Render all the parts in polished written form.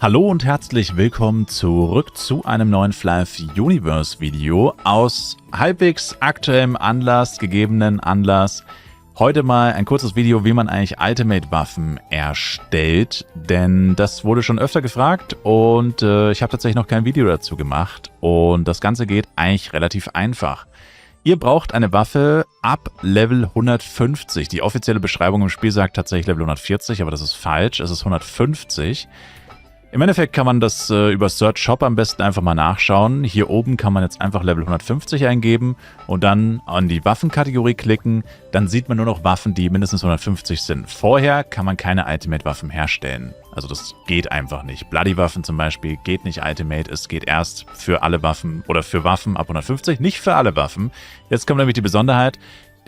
Hallo und herzlich willkommen zurück zu einem neuen Fly-F Universe Video aus halbwegs aktuellem gegebenen Anlass. Heute mal ein kurzes Video, wie man eigentlich Ultimate-Waffen erstellt, denn das wurde schon öfter gefragt und ich habe tatsächlich noch kein Video dazu gemacht und das Ganze geht eigentlich relativ einfach. Ihr braucht eine Waffe ab Level 150. Die offizielle Beschreibung im Spiel sagt tatsächlich Level 140, aber das ist falsch, es ist 150. Im Endeffekt kann man das über Search Shop am besten einfach mal nachschauen. Hier oben kann man jetzt einfach Level 150 eingeben und dann an die Waffenkategorie klicken. Dann sieht man nur noch Waffen, die mindestens 150 sind. Vorher kann man keine Ultimate-Waffen herstellen. Also das geht einfach nicht. Bloody-Waffen zum Beispiel geht nicht Ultimate. Es geht erst für alle Waffen oder für Waffen ab 150, nicht für alle Waffen. Jetzt kommt nämlich die Besonderheit,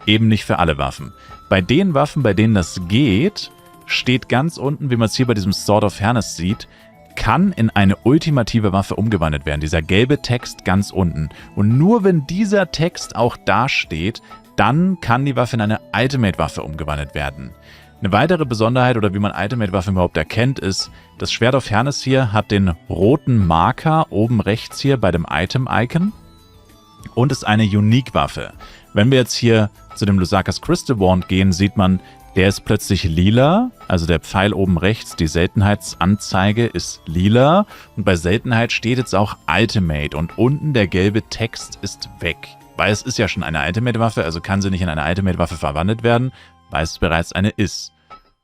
eben nicht für alle Waffen. Bei den Waffen, bei denen das geht, steht ganz unten, wie man es hier bei diesem Sword of Fairness sieht, kann in eine ultimative Waffe umgewandelt werden. Dieser gelbe Text ganz unten. Und nur wenn dieser Text auch da steht, dann kann die Waffe in eine Ultimate-Waffe umgewandelt werden. Eine weitere Besonderheit oder wie man Ultimate-Waffen überhaupt erkennt, ist, das Schwert of Fairness hier hat den roten Marker oben rechts hier bei dem Item-Icon und ist eine Unique-Waffe. Wenn wir jetzt hier zu dem Lusaka's Crystal Wand gehen, sieht man, der ist plötzlich lila, also der Pfeil oben rechts, die Seltenheitsanzeige ist lila und bei Seltenheit steht jetzt auch Ultimate und unten der gelbe Text ist weg. Weil es ist ja schon eine Ultimate-Waffe, also kann sie nicht in eine Ultimate-Waffe verwandelt werden, weil es bereits eine ist.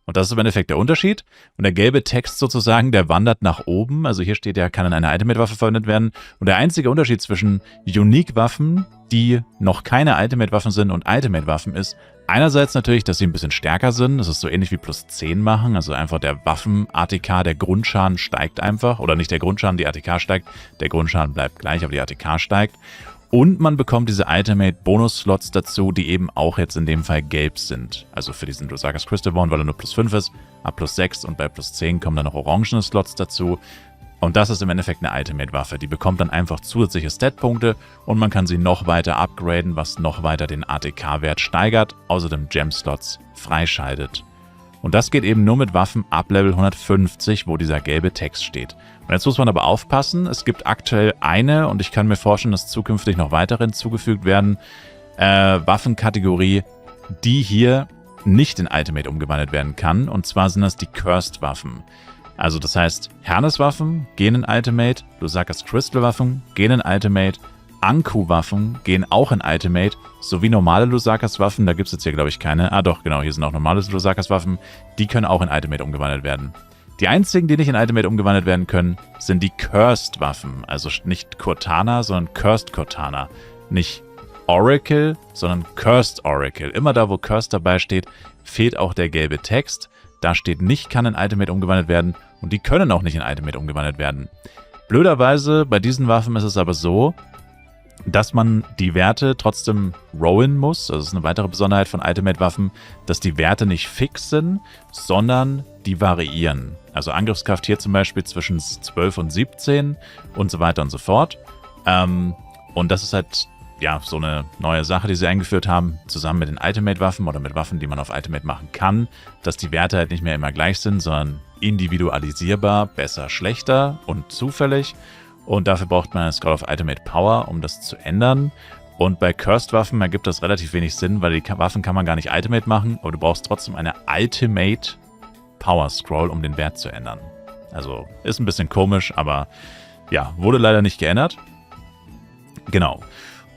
Und das ist im Endeffekt der Unterschied. Und der gelbe Text sozusagen, der wandert nach oben, also hier steht ja, kann in eine Ultimate-Waffe verwendet werden. Und der einzige Unterschied zwischen Unique-Waffen, die noch keine Ultimate-Waffen sind und Ultimate-Waffen ist, einerseits natürlich, dass sie ein bisschen stärker sind. Das ist so ähnlich wie plus 10 machen. Also einfach der Waffen-ATK, der Grundschaden steigt einfach. Oder nicht der Grundschaden, die ATK steigt. Der Grundschaden bleibt gleich, aber die ATK steigt. Und man bekommt diese Ultimate-Bonus-Slots dazu, die eben auch jetzt in dem Fall gelb sind. Also für diesen Lusaka's Crystal Wand, weil er nur plus 5 ist, ab plus 6 und bei plus 10 kommen dann noch orangene Slots dazu. Und das ist im Endeffekt eine Ultimate-Waffe. Die bekommt dann einfach zusätzliche Stat-Punkte und man kann sie noch weiter upgraden, was noch weiter den ATK-Wert steigert, außerdem Gem-Slots freischaltet. Und das geht eben nur mit Waffen ab Level 150, wo dieser gelbe Text steht. Und jetzt muss man aber aufpassen, es gibt aktuell eine, und ich kann mir vorstellen, dass zukünftig noch weitere hinzugefügt werden, Waffenkategorie, die hier nicht in Ultimate umgewandelt werden kann. Und zwar sind das die Cursed-Waffen. Also das heißt, Hernes-Waffen gehen in Ultimate, Lusaka's Crystal-Waffen gehen in Ultimate, Anku-Waffen gehen auch in Ultimate, sowie normale Lusaka's Waffen, da gibt es jetzt hier glaube ich keine, doch genau, hier sind auch normale Lusaka's Waffen, die können auch in Ultimate umgewandelt werden. Die einzigen, die nicht in Ultimate umgewandelt werden können, sind die Cursed-Waffen, also nicht Cortana, sondern Cursed Cortana. Nicht Oracle, sondern Cursed Oracle. Immer da, wo Cursed dabei steht, fehlt auch der gelbe Text. Da steht nicht, kann in Ultimate umgewandelt werden und die können auch nicht in Ultimate umgewandelt werden. Blöderweise, bei diesen Waffen ist es aber so, dass man die Werte trotzdem rollen muss. Also das ist eine weitere Besonderheit von Ultimate-Waffen, dass die Werte nicht fix sind, sondern die variieren. Also Angriffskraft hier zum Beispiel zwischen 12 und 17 und so weiter und so fort. Und das ist halt ja so eine neue Sache, die sie eingeführt haben, zusammen mit den Ultimate-Waffen oder mit Waffen, die man auf Ultimate machen kann, dass die Werte halt nicht mehr immer gleich sind, sondern individualisierbar, besser, schlechter und zufällig. Und dafür braucht man eine Scroll of Ultimate Power, um das zu ändern. Und bei Cursed-Waffen ergibt das relativ wenig Sinn, weil die Waffen kann man gar nicht Ultimate machen, aber du brauchst trotzdem eine Ultimate Power Scroll, um den Wert zu ändern. Also ist ein bisschen komisch, aber ja, wurde leider nicht geändert. Genau.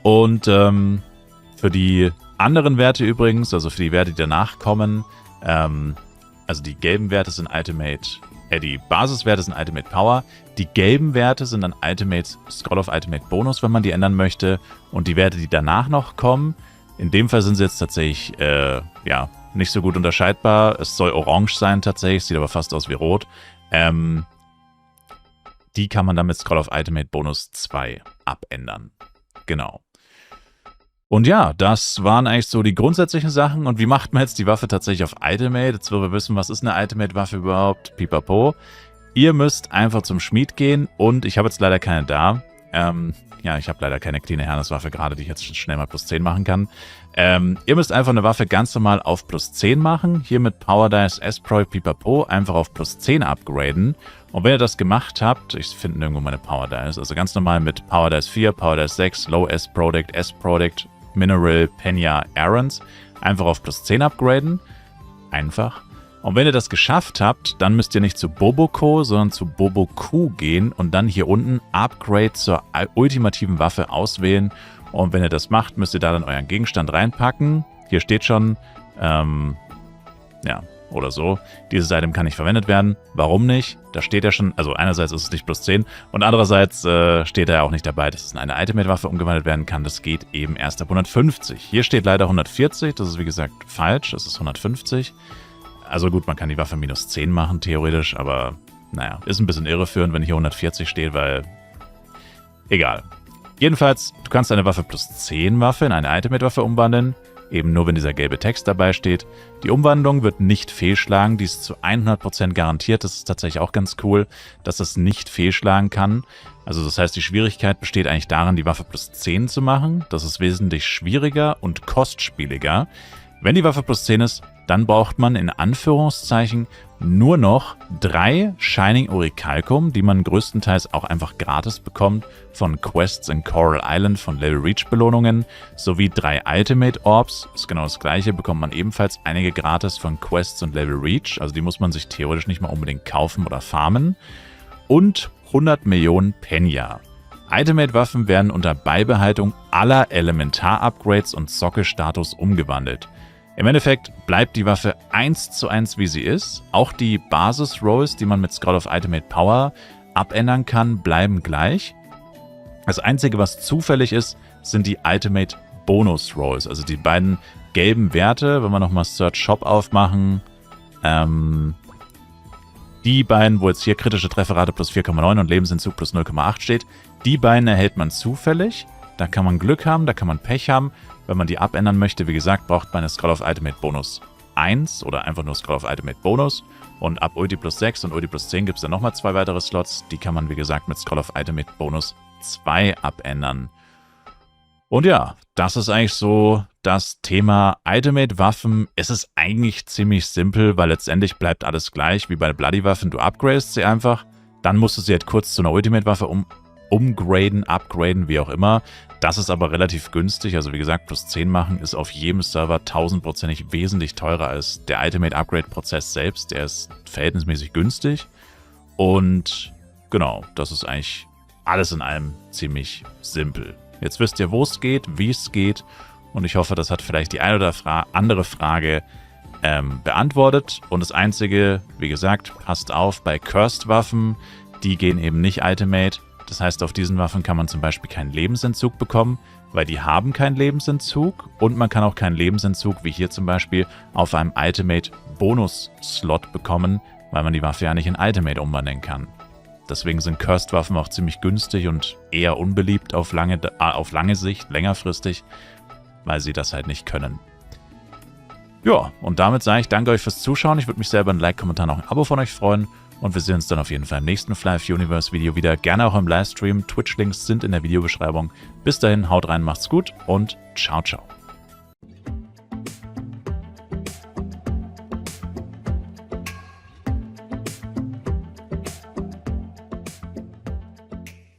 Und für die anderen Werte übrigens, also für die Werte, die danach kommen, also die gelben Werte sind die Basiswerte sind Ultimate Power, die gelben Werte sind dann Ultimate Scroll of Ultimate Bonus, wenn man die ändern möchte. Und die Werte, die danach noch kommen, in dem Fall sind sie jetzt tatsächlich ja, nicht so gut unterscheidbar. Es soll orange sein tatsächlich, sieht aber fast aus wie rot. Die kann man dann mit Scroll of Ultimate Bonus 2 abändern. Genau. Und ja, das waren eigentlich so die grundsätzlichen Sachen. Und wie macht man jetzt die Waffe tatsächlich auf Ultimate? Jetzt wollen wir wissen, was ist eine Ultimate-Waffe überhaupt? Pipapo. Ihr müsst einfach zum Schmied gehen und ich habe jetzt leider keine da. Ja, ich habe leider keine Clean Awareness-Waffe gerade, die ich jetzt schnell mal plus 10 machen kann. Ihr müsst einfach eine Waffe ganz normal auf plus 10 machen. Hier mit Power Dice, S-Pro, Pipapo einfach auf plus 10 upgraden. Und wenn ihr das gemacht habt, ich finde nirgendwo meine Power Dice, also ganz normal mit Power Dice 4, Power Dice 6, Low S-Product, S-Product, Mineral, Penya, Arons, einfach auf plus 10 upgraden. Einfach. Und wenn ihr das geschafft habt, dann müsst ihr nicht zu Boboko, sondern zu Boboku gehen und dann hier unten Upgrade zur ultimativen Waffe auswählen. Und wenn ihr das macht, müsst ihr da dann euren Gegenstand reinpacken. Hier steht schon, ja, oder so. Dieses Item kann nicht verwendet werden. Warum nicht? Da steht ja schon, also einerseits ist es nicht plus 10 und andererseits steht da ja auch nicht dabei, dass es in eine Ultimate-Waffe umgewandelt werden kann. Das geht eben erst ab 150. Hier steht leider 140, das ist wie gesagt falsch, das ist 150. Also gut, man kann die Waffe minus 10 machen, theoretisch, aber naja, ist ein bisschen irreführend, wenn hier 140 steht, weil egal. Jedenfalls, du kannst eine Waffe plus 10 Waffe in eine Ultimate-Waffe umwandeln. Eben nur, wenn dieser gelbe Text dabei steht. Die Umwandlung wird nicht fehlschlagen, die ist zu 100% garantiert. Das ist tatsächlich auch ganz cool, dass das nicht fehlschlagen kann. Also das heißt, die Schwierigkeit besteht eigentlich darin, die Waffe plus 10 zu machen. Das ist wesentlich schwieriger und kostspieliger. Wenn die Waffe plus 10 ist, dann braucht man in Anführungszeichen nur noch 3 Shining Orichalcum, die man größtenteils auch einfach gratis bekommt von Quests in Coral Island von Level Reach Belohnungen, sowie 3 Ultimate Orbs, ist genau das gleiche, bekommt man ebenfalls einige gratis von Quests und Level Reach, also die muss man sich theoretisch nicht mal unbedingt kaufen oder farmen, und 100 Millionen Penya. Ultimate-Waffen werden unter Beibehaltung aller Elementar-Upgrades und Sockel-Status umgewandelt. Im Endeffekt bleibt die Waffe 1:1 wie sie ist. Auch die Basis-Rolls, die man mit Scroll of Ultimate Power abändern kann, bleiben gleich. Das Einzige, was zufällig ist, sind die Ultimate Bonus Rolls. Also die beiden gelben Werte, wenn wir nochmal Search Shop aufmachen. Die beiden, wo jetzt hier kritische Trefferrate plus 4,9 und Lebensentzug plus 0,8 steht, die beiden erhält man zufällig. Da kann man Glück haben, da kann man Pech haben. Wenn man die abändern möchte, wie gesagt, braucht man eine Scroll of Ultimate Bonus 1 oder einfach nur Scroll of Ultimate Bonus. Und ab Ulti plus 6 und Ulti plus 10 gibt es dann nochmal 2 weitere Slots. Die kann man, wie gesagt, mit Scroll of Ultimate Bonus 2 abändern. Und ja, das ist eigentlich so das Thema Ultimate-Waffen. Es ist eigentlich ziemlich simpel, weil letztendlich bleibt alles gleich wie bei Bloody-Waffen. Du upgradest sie einfach, dann musst du sie halt kurz zu einer Ultimate-Waffe umgraden, upgraden, wie auch immer. Das ist aber relativ günstig. Also wie gesagt, plus 10 machen ist auf jedem Server 1000%ig wesentlich teurer als der Ultimate-Upgrade-Prozess selbst. Der ist verhältnismäßig günstig. Und genau, das ist eigentlich alles in allem ziemlich simpel. Jetzt wisst ihr, wo es geht, wie es geht. Und ich hoffe, das hat vielleicht die eine oder andere Frage beantwortet. Und das Einzige, wie gesagt, passt auf, bei Cursed-Waffen, die gehen eben nicht Ultimate. Das heißt, auf diesen Waffen kann man zum Beispiel keinen Lebensentzug bekommen, weil die haben keinen Lebensentzug. Und man kann auch keinen Lebensentzug, wie hier zum Beispiel, auf einem Ultimate-Bonus-Slot bekommen, weil man die Waffe ja nicht in Ultimate umwandeln kann. Deswegen sind Cursed-Waffen auch ziemlich günstig und eher unbeliebt auf lange Sicht, längerfristig, weil sie das halt nicht können. Ja, und damit sage ich danke euch fürs Zuschauen. Ich würde mich selber ein Like, Kommentar und auch ein Abo von euch freuen. Und wir sehen uns dann auf jeden Fall im nächsten Fly Universe Video wieder. Gerne auch im Livestream. Twitch-Links sind in der Videobeschreibung. Bis dahin, haut rein, macht's gut und ciao, ciao.